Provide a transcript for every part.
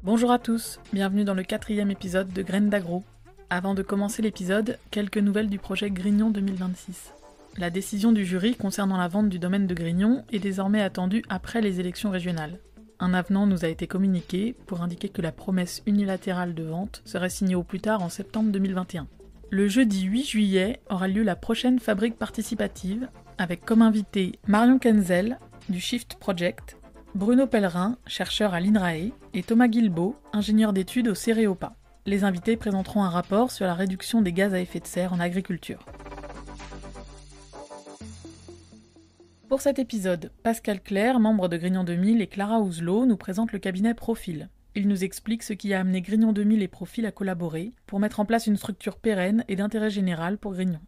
Bonjour à tous, bienvenue dans le 4e épisode de Graines d'Agro. Avant de commencer l'épisode, quelques nouvelles du projet Grignon 2026. La décision du jury concernant la vente du domaine de Grignon est désormais attendue après les élections régionales. Un avenant nous a été communiqué pour indiquer que la promesse unilatérale de vente serait signée au plus tard en septembre 2021. Le jeudi 8 juillet aura lieu la prochaine fabrique participative, avec comme invité Marion Kenzel du Shift Project, Bruno Pellerin, chercheur à l'INRAE, et Thomas Guilbault, ingénieur d'études au Céréopa. Les invités présenteront un rapport sur la réduction des gaz à effet de serre en agriculture. Pour cet épisode, Pascal Clerc, membre de Grignon 2000, et Clara Ouzelot nous présentent le cabinet Profil. Ils nous expliquent ce qui a amené Grignon 2000 et Profil à collaborer pour mettre en place une structure pérenne et d'intérêt général pour Grignon.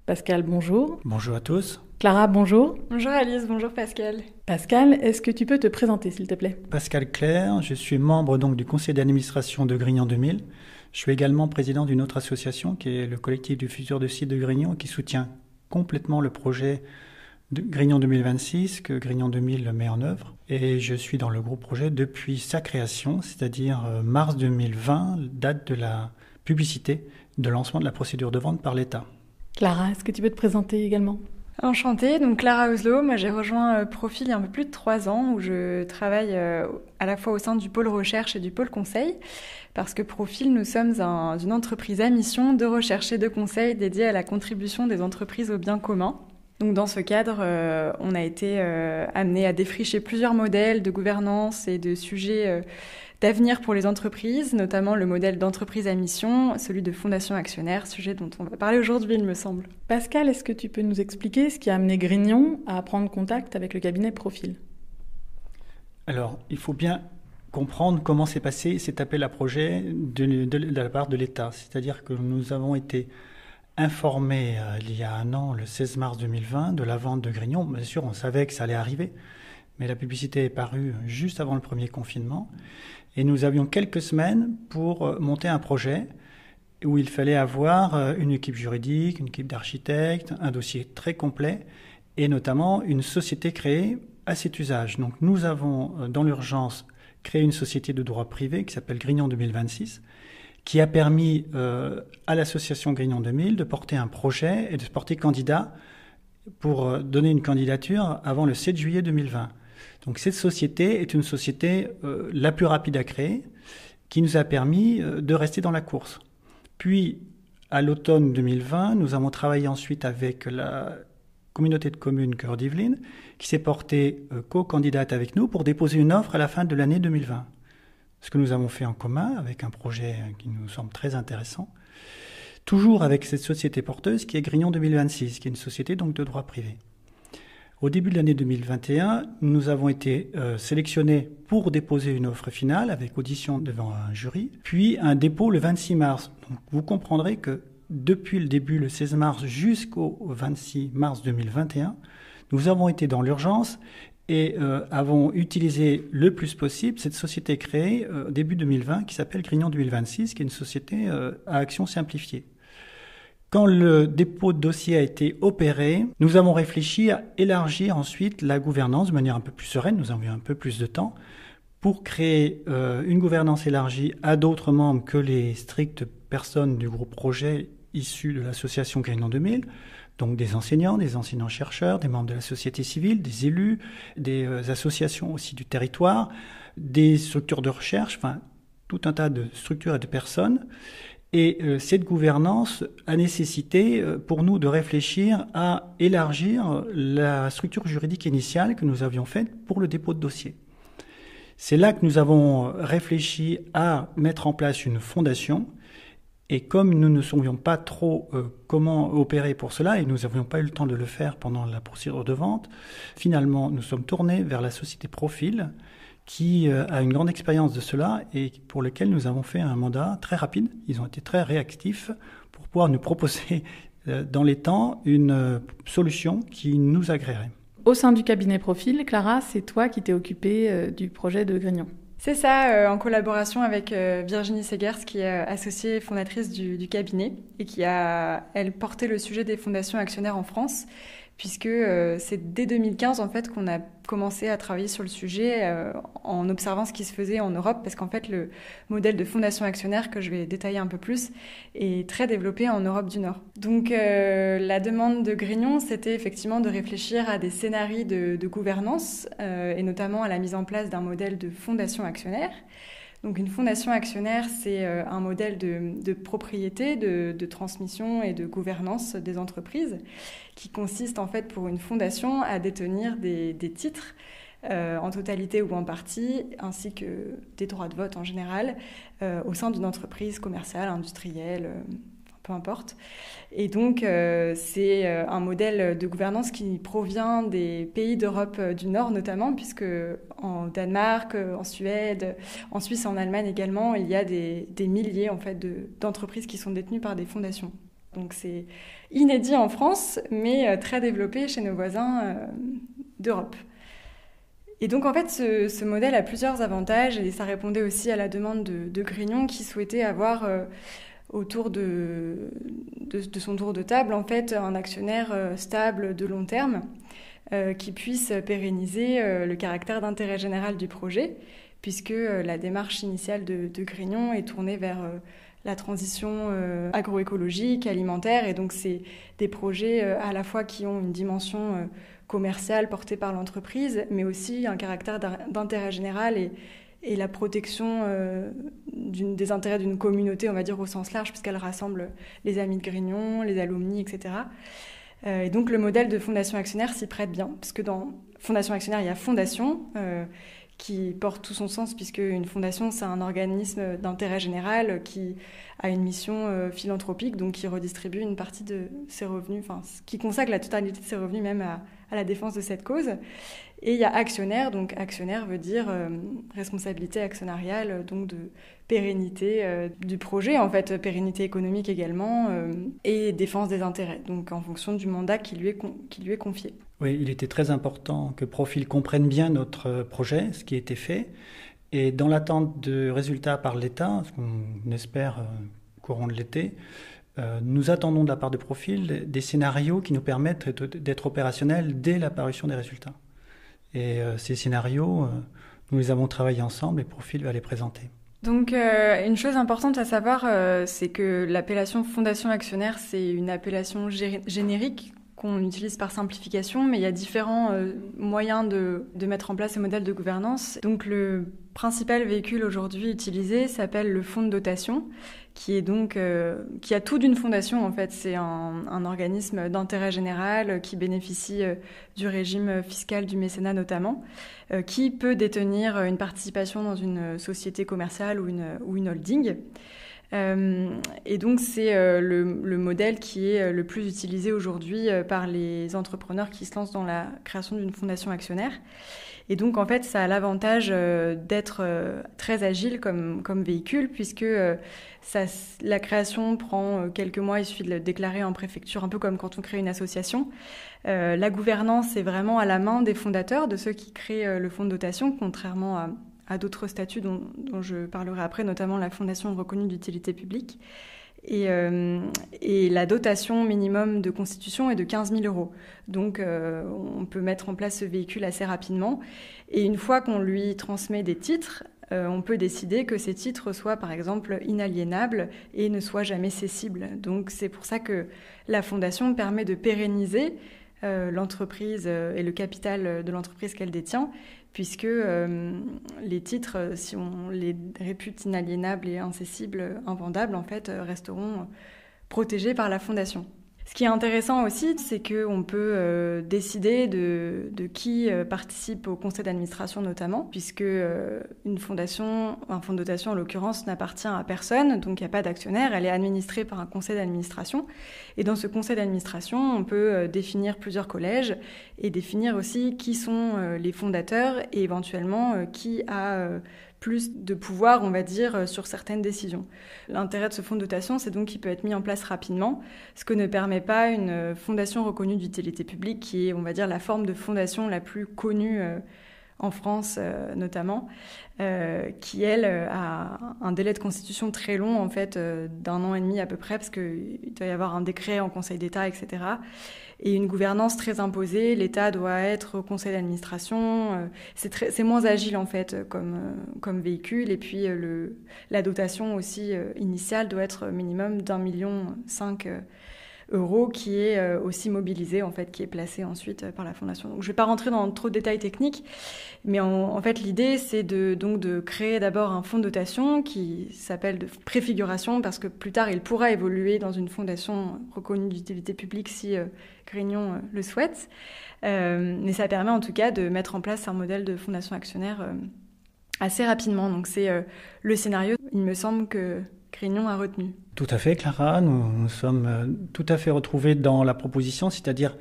Pascal, bonjour. Bonjour à tous. Clara, bonjour. Bonjour Alice, bonjour Pascal. Pascal, est-ce que tu peux te présenter s'il te plaît ? Pascal Clerc, je suis membre du conseil d'administration de Grignon 2000. Je suis également président d'une autre association qui est le collectif du futur de site de Grignon qui soutient complètement le projet de Grignon 2026 que Grignon 2000 met en œuvre. Et je suis dans le groupe projet depuis sa création, c'est-à-dire mars 2020, date de la publicité de lancement de la procédure de vente par l'État. Clara, est-ce que tu peux te présenter également ? Enchantée, donc Clara Ouzelot, moi j'ai rejoint Profil il y a un peu plus de 3 ans où je travaille à la fois au sein du pôle recherche et du pôle conseil parce que Profil, nous sommes une entreprise à mission de recherche et de conseil dédiée à la contribution des entreprises au bien commun. Donc dans ce cadre, on a été amené à défricher plusieurs modèles de gouvernance et de sujets d'avenir pour les entreprises, notamment le modèle d'entreprise à mission, celui de fondation actionnaire, sujet dont on va parler aujourd'hui, il me semble. Pascal, est-ce que tu peux nous expliquer ce qui a amené Grignon à prendre contact avec le cabinet Profil ? Alors, il faut bien comprendre comment s'est passé cet appel à projet de la part de l'État. C'est-à-dire que nous avons été informés il y a un an, le 16 mars 2020, de la vente de Grignon. Bien sûr, on savait que ça allait arriver, mais la publicité est parue juste avant le premier confinement. Et nous avions quelques semaines pour monter un projet où il fallait avoir une équipe juridique, une équipe d'architectes, un dossier très complet et notamment une société créée à cet usage. Donc nous avons dans l'urgence créé une société de droit privé qui s'appelle Grignon 2026 qui a permis à l'association Grignon 2000 de porter un projet et de se porter candidat pour donner une candidature avant le 7 juillet 2020. Donc cette société est une société la plus rapide à créer qui nous a permis de rester dans la course. Puis, à l'automne 2020, nous avons travaillé ensuite avec la communauté de communes Cœur d'Yvelines qui s'est portée co-candidate avec nous pour déposer une offre à la fin de l'année 2020. Ce que nous avons fait en commun avec un projet qui nous semble très intéressant, toujours avec cette société porteuse qui est Grignon 2026, qui est une société donc de droit privé. Au début de l'année 2021, nous avons été sélectionnés pour déposer une offre finale avec audition devant un jury, puis un dépôt le 26 mars. Donc vous comprendrez que depuis le début, le 16 mars, jusqu'au 26 mars 2021, nous avons été dans l'urgence et avons utilisé le plus possible cette société créée début 2020 qui s'appelle Grignon 2026, qui est une société à action simplifiée. Quand le dépôt de dossier a été opéré, nous avons réfléchi à élargir ensuite la gouvernance de manière un peu plus sereine. Nous avons eu un peu plus de temps pour créer une gouvernance élargie à d'autres membres que les strictes personnes du groupe projet issus de l'association Grignon 2000, donc des enseignants-chercheurs, des membres de la société civile, des élus, des associations aussi du territoire, des structures de recherche, enfin tout un tas de structures et de personnes. Et cette gouvernance a nécessité pour nous de réfléchir à élargir la structure juridique initiale que nous avions faite pour le dépôt de dossier. C'est là que nous avons réfléchi à mettre en place une fondation. Et comme nous ne savions pas trop comment opérer pour cela, et nous n'avions pas eu le temps de le faire pendant la procédure de vente, finalement nous sommes tournés vers la société Profil, qui a une grande expérience de cela et pour lequel nous avons fait un mandat très rapide. Ils ont été très réactifs pour pouvoir nous proposer dans les temps une solution qui nous agréerait. Au sein du cabinet Profil, Clara, c'est toi qui t'es occupée du projet de Grignon. C'est ça, en collaboration avec Virginie Segers, qui est associée fondatrice du cabinet et qui a, elle, porté le sujet des fondations actionnaires en France, puisque c'est dès 2015 en fait qu'on a commencé à travailler sur le sujet en observant ce qui se faisait en Europe, parce qu'en fait le modèle de fondation actionnaire que je vais détailler un peu plus est très développé en Europe du Nord. Donc la demande de Grignon, c'était effectivement de réfléchir à des scénarios de gouvernance et notamment à la mise en place d'un modèle de fondation actionnaire. Donc une fondation actionnaire, c'est un modèle de propriété, de transmission et de gouvernance des entreprises qui consiste en fait pour une fondation à détenir des titres en totalité ou en partie, ainsi que des droits de vote en général, au sein d'une entreprise commerciale, industrielle, peu importe. Et donc, c'est un modèle de gouvernance qui provient des pays d'Europe du Nord notamment, puisque en Danemark, en Suède, en Suisse et en Allemagne également, il y a des milliers en fait, d'entreprises qui sont détenues par des fondations. Donc c'est inédit en France, mais très développé chez nos voisins d'Europe. Et donc en fait, ce modèle a plusieurs avantages, et ça répondait aussi à la demande de Grignon qui souhaitait avoir... autour de son tour de table, en fait, un actionnaire stable de long terme qui puisse pérenniser le caractère d'intérêt général du projet, puisque la démarche initiale de Grignon est tournée vers la transition agroécologique, alimentaire, et donc c'est des projets à la fois qui ont une dimension commerciale portée par l'entreprise, mais aussi un caractère d'intérêt général et la protection des intérêts d'une communauté, on va dire au sens large, puisqu'elle rassemble les amis de Grignon, les alumni, etc. Et donc le modèle de fondation actionnaire s'y prête bien, puisque dans fondation actionnaire, il y a fondation, qui porte tout son sens, puisque une fondation, c'est un organisme d'intérêt général qui a une mission philanthropique, donc qui redistribue une partie de ses revenus, enfin, qui consacre la totalité de ses revenus même à la défense de cette cause. Et il y a actionnaire, donc actionnaire veut dire responsabilité actionnariale, donc de pérennité du projet, en fait, pérennité économique également, et défense des intérêts, donc en fonction du mandat qui lui est confié. Oui, il était très important que Profil comprenne bien notre projet, ce qui a été fait, et dans l'attente de résultats par l'État, ce qu'on espère courant de l'été, nous attendons de la part de Profil des scénarios qui nous permettent d'être opérationnels dès l'apparition des résultats. Et ces scénarios, nous les avons travaillés ensemble et Profil va les présenter. Donc une chose importante à savoir, c'est que l'appellation fondation actionnaire, c'est une appellation générique qu'on utilise par simplification, mais il y a différents moyens de mettre en place ce modèle de gouvernance. Donc le principal véhicule aujourd'hui utilisé s'appelle le fonds de dotation, qui a tout d'une fondation en fait. C'est un organisme d'intérêt général qui bénéficie du régime fiscal du mécénat notamment, qui peut détenir une participation dans une société commerciale ou une holding. Et donc c'est le modèle qui est le plus utilisé aujourd'hui par les entrepreneurs qui se lancent dans la création d'une fondation actionnaire. Et donc en fait ça a l'avantage d'être très agile comme véhicule, puisque la création prend quelques mois, il suffit de le déclarer en préfecture, un peu comme quand on crée une association. La gouvernance est vraiment à la main des fondateurs, de ceux qui créent le fonds de dotation, contrairement à d'autres statuts dont je parlerai après, notamment la Fondation reconnue d'utilité publique. Et la dotation minimum de constitution est de 15 000 €. Donc on peut mettre en place ce véhicule assez rapidement. Et une fois qu'on lui transmet des titres, on peut décider que ces titres soient par exemple inaliénables et ne soient jamais cessibles. Donc c'est pour ça que la fondation permet de pérenniser l'entreprise et le capital de l'entreprise qu'elle détient, puisque les titres, si on les répute inaliénables et incessibles, invendables, en fait, resteront protégés par la fondation. Ce qui est intéressant aussi, c'est qu'on peut décider de qui participe au conseil d'administration notamment, puisque un fonds de dotation en l'occurrence, n'appartient à personne, donc il n'y a pas d'actionnaire, elle est administrée par un conseil d'administration. Et dans ce conseil d'administration, on peut définir plusieurs collèges et définir aussi qui sont les fondateurs et éventuellement qui a plus de pouvoir, on va dire, sur certaines décisions. L'intérêt de ce fonds de dotation, c'est donc qu'il peut être mis en place rapidement, ce que ne permet pas une fondation reconnue d'utilité publique, qui est, on va dire, la forme de fondation la plus connue en France notamment, qui, elle, a un délai de constitution très long, en fait, d'1 an et demi à peu près, parce qu'il doit y avoir un décret en Conseil d'État, etc. Et une gouvernance très imposée. L'État doit être au conseil d'administration. C'est moins agile, en fait, comme véhicule. Et puis, la dotation aussi initiale doit être minimum d'1,5 million euros, qui est aussi mobilisé, en fait, qui est placé ensuite par la Fondation. Donc, je ne vais pas rentrer dans trop de détails techniques, mais en fait, l'idée, c'est de créer d'abord un fonds de dotation qui s'appelle de préfiguration, parce que plus tard, il pourra évoluer dans une fondation reconnue d'utilité publique si Grignon le souhaite. Mais ça permet en tout cas de mettre en place un modèle de fondation actionnaire assez rapidement. Donc, c'est le scénario, il me semble, que Grignon a retenu. Tout à fait, Clara. Nous sommes tout à fait retrouvés dans la proposition, c'est-à-dire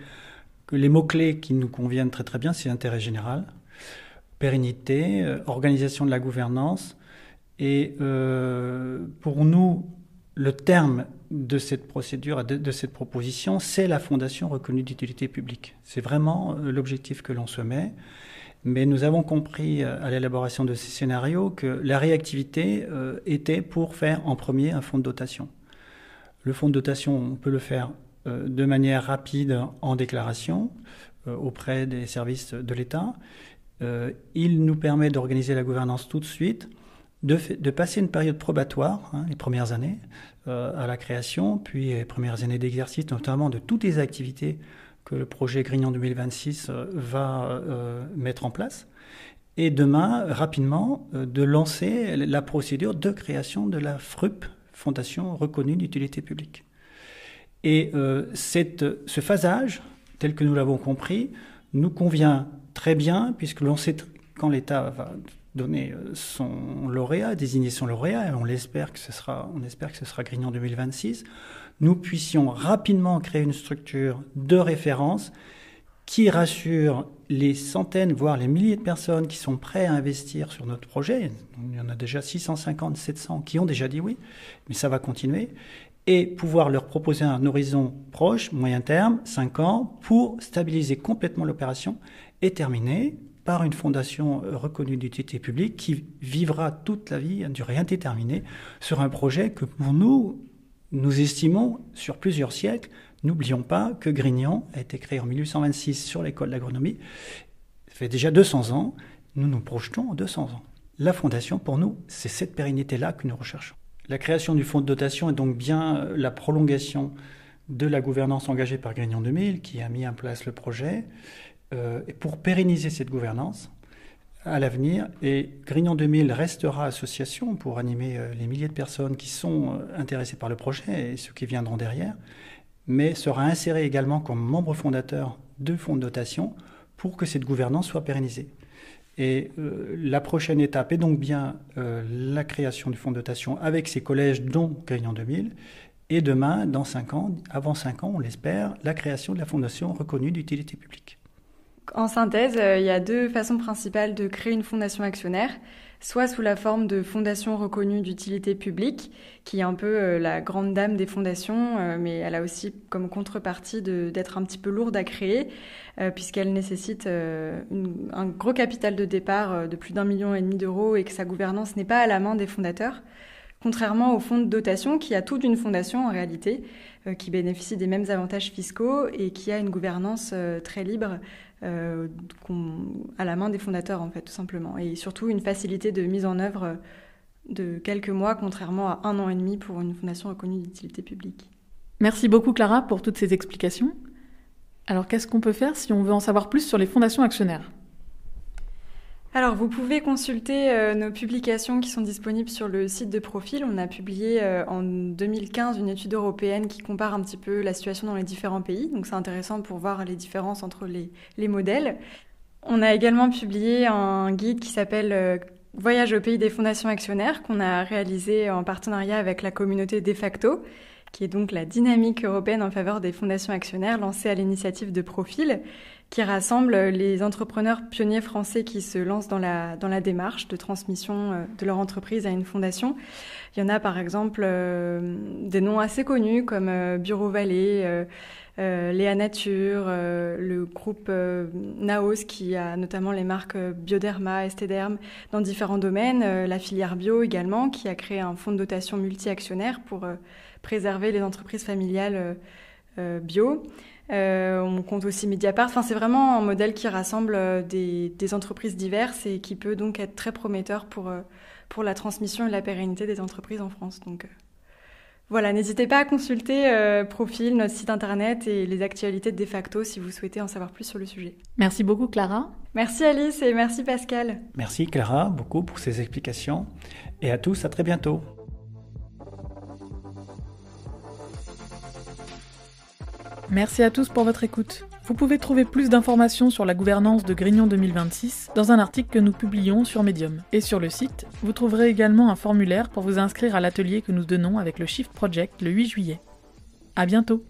que les mots-clés qui nous conviennent très très bien, c'est l'intérêt général, pérennité, organisation de la gouvernance. Et pour nous, le terme de cette procédure, de cette proposition, c'est la fondation reconnue d'utilité publique. C'est vraiment l'objectif que l'on se met. Mais nous avons compris à l'élaboration de ces scénarios que la réactivité était pour faire en premier un fonds de dotation. Le fonds de dotation, on peut le faire de manière rapide en déclaration auprès des services de l'État. Il nous permet d'organiser la gouvernance tout de suite, de passer une période probatoire, les premières années, à la création, puis les premières années d'exercice, notamment de toutes les activités que le projet Grignon 2026 va mettre en place. Et demain, rapidement, de lancer la procédure de création de la FRUP, Fondation reconnue d'utilité publique. Et ce phasage, tel que nous l'avons compris, nous convient très bien, puisque l'on sait quand l'État va donner son lauréat, désigner son lauréat, et on espère que ce sera Grignon 2026, nous puissions rapidement créer une structure de référence qui rassure les centaines, voire les milliers de personnes qui sont prêts à investir sur notre projet. Il y en a déjà 650, 700 qui ont déjà dit oui, mais ça va continuer. Et pouvoir leur proposer un horizon proche, moyen terme, 5 ans, pour stabiliser complètement l'opération et terminer par une fondation reconnue d'utilité publique qui vivra toute la vie à durée indéterminée sur un projet que pour nous estimons sur plusieurs siècles. N'oublions pas que Grignon a été créé en 1826 sur l'école d'agronomie. Ça fait déjà 200 ans. Nous nous projetons en 200 ans. La fondation, pour nous, c'est cette pérennité-là que nous recherchons. La création du fonds de dotation est donc bien la prolongation de la gouvernance engagée par Grignon 2000, qui a mis en place le projet. Et pour pérenniser cette gouvernance à l'avenir, et Grignon 2000 restera association pour animer les milliers de personnes qui sont intéressées par le projet et ceux qui viendront derrière, mais sera inséré également comme membre fondateur de fonds de dotation pour que cette gouvernance soit pérennisée. Et la prochaine étape est donc bien la création du fonds de dotation avec ses collèges, dont Grignon 2000, et demain, dans 5 ans, avant 5 ans, on l'espère, la création de la fondation reconnue d'utilité publique. En synthèse, il y a 2 façons principales de créer une fondation actionnaire, soit sous la forme de fondation reconnue d'utilité publique, qui est un peu la grande dame des fondations, mais elle a aussi comme contrepartie d'être un petit peu lourde à créer, puisqu'elle nécessite un gros capital de départ de plus d'1,5 million d'euros et que sa gouvernance n'est pas à la main des fondateurs. Contrairement au fonds de dotation qui a tout d'une fondation en réalité, qui bénéficie des mêmes avantages fiscaux et qui a une gouvernance très libre à la main des fondateurs en fait tout simplement. Et surtout une facilité de mise en œuvre de quelques mois contrairement à 1 an et demi pour une fondation reconnue d'utilité publique. Merci beaucoup Clara pour toutes ces explications. Alors qu'est-ce qu'on peut faire si on veut en savoir plus sur les fondations actionnaires ? Alors, vous pouvez consulter nos publications qui sont disponibles sur le site de Profil. On a publié en 2015 une étude européenne qui compare un petit peu la situation dans les différents pays. Donc, c'est intéressant pour voir les différences entre les modèles. On a également publié un guide qui s'appelle Voyage au pays des fondations actionnaires qu'on a réalisé en partenariat avec la communauté De Facto, qui est donc la dynamique européenne en faveur des fondations actionnaires lancée à l'initiative de Profil. qui rassemble les entrepreneurs pionniers français qui se lancent dans la démarche de transmission de leur entreprise à une fondation. Il y en a par exemple des noms assez connus comme Bureau Vallée, Léa Nature, le groupe Naos qui a notamment les marques Bioderma, Esthederm dans différents domaines, la filière bio également qui a créé un fonds de dotation multi-actionnaire pour préserver les entreprises familiales bio. On compte aussi Mediapart. Enfin, c'est vraiment un modèle qui rassemble des entreprises diverses et qui peut donc être très prometteur pour la transmission et la pérennité des entreprises en France. Donc voilà, n'hésitez pas à consulter Profil, notre site internet et les actualités de Defacto si vous souhaitez en savoir plus sur le sujet. Merci beaucoup Clara. Merci Alice et merci Pascal. Merci Clara beaucoup pour ces explications et à tous, à très bientôt. Merci à tous pour votre écoute. Vous pouvez trouver plus d'informations sur la gouvernance de Grignon 2026 dans un article que nous publions sur Medium. Et sur le site, vous trouverez également un formulaire pour vous inscrire à l'atelier que nous donnons avec le Shift Project le 8 juillet. À bientôt!